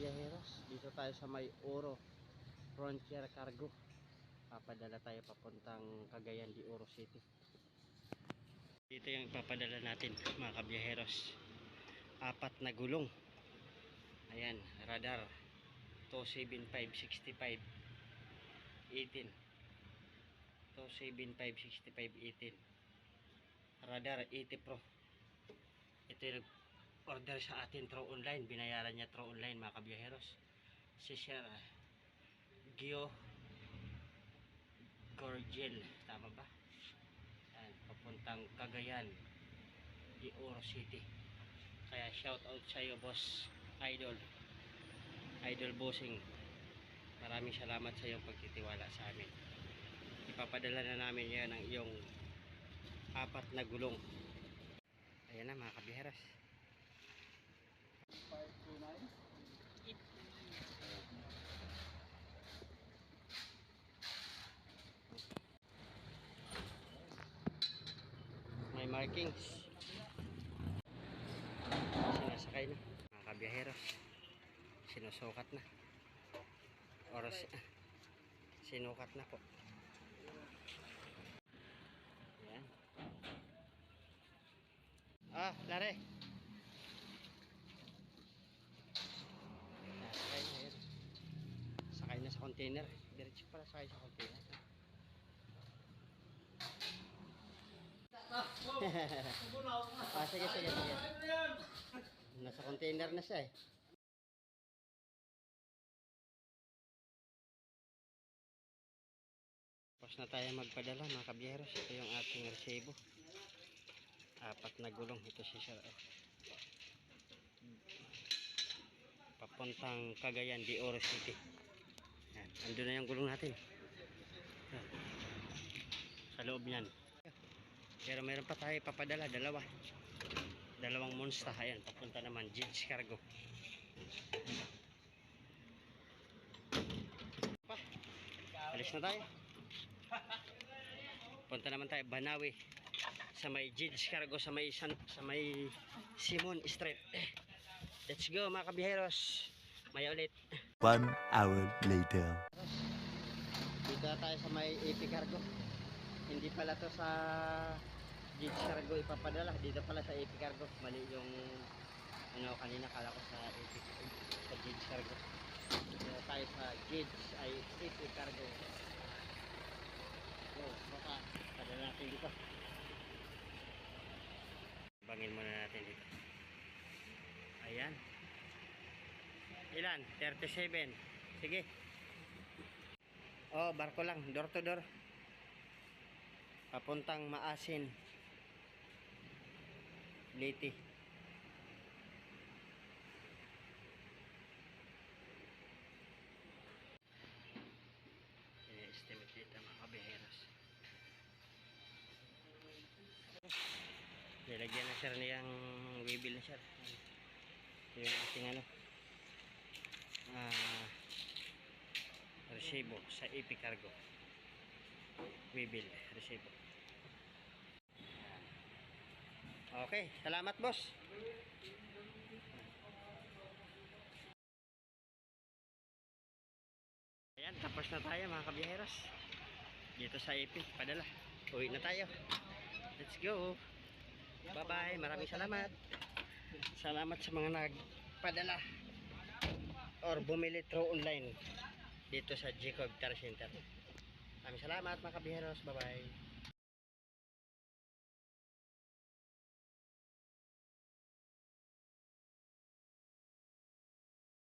kabiyaheros, dito tayo sa may Oro Frontier Cargo. Papadala tayo papuntang Cagayan de Oro City. Dito yung papadala natin mga kabiyaheros. 4 na gulong. Ayan, radar 275-65 18 275-65 18 radar 80 Pro. Ito yung order sa atin through online, binayaran niya through online mga kabiyaheros. Si Sir Gio Gorgel, tama ba? Yan, papuntang Cagayan de Oro City. Kaya shout out sa iyo boss, idol bossing. Maraming salamat sa iyong pagtitiwala sa amin. Ipapadala na namin yan ang iyong 4 na gulong. Ayan na mga kabiyaheros. 529. May markings. Sinasakay na mga kabiyaheros. Sinusukat na. Oras sinukat na po. Ayan. Lare. Sakay na yun. Sakay na sa container. Diretso pala sakay sa container. Sige. Nasa container na siya eh. Tapos na tayo magpadala mga kabiyaheros. Ito yung ating resibo. 4 na gulong. Ito si Sir. Papuntang Cagayan de Oro City. Yan. Andun na yung gulong natin. Yan. Sa loob yan. Pero meron pa tayo papadala. Dalawang Monster. Ayan. Papunta naman Jed's Cargo. Alis na tayo. Punta naman tayo Banawi sa may Jed's Cargo, sa may Simon Street. Let's go mga kabiyaheros. Maya ulit. 1 hour later. Dito na tayo sa may AP Cargo. Hindi pala to sa Jed's Cargo ipapadala. Dito pala sa AP Cargo. Mali yung kanina, kala ko sa Jed's Cargo. Dito tayo sa Jed's ay AP Cargo. Baka padala natin dito. Bangin muna natin dito. Ayan. Ilan? 37. Sige. Barko lang, door to door. Papuntang Maasin, Leyte. Estimate dito mga kabiyaheros. Nilagyan na sir niyang wheel na sir. Ito yung ating resibo sa AP Cargo. Wheel resibo. Okay, salamat boss. Ayan, tapos na tayo mga kabiyaheros. Dito sa AP, padala. Uwi na tayo. Let's go. Bye bye, maraming salamat. Salamat sa mga nagpadala or bumili through online dito sa Jacob Car Center. Maraming salamat mga kabiyaheros. Bye bye.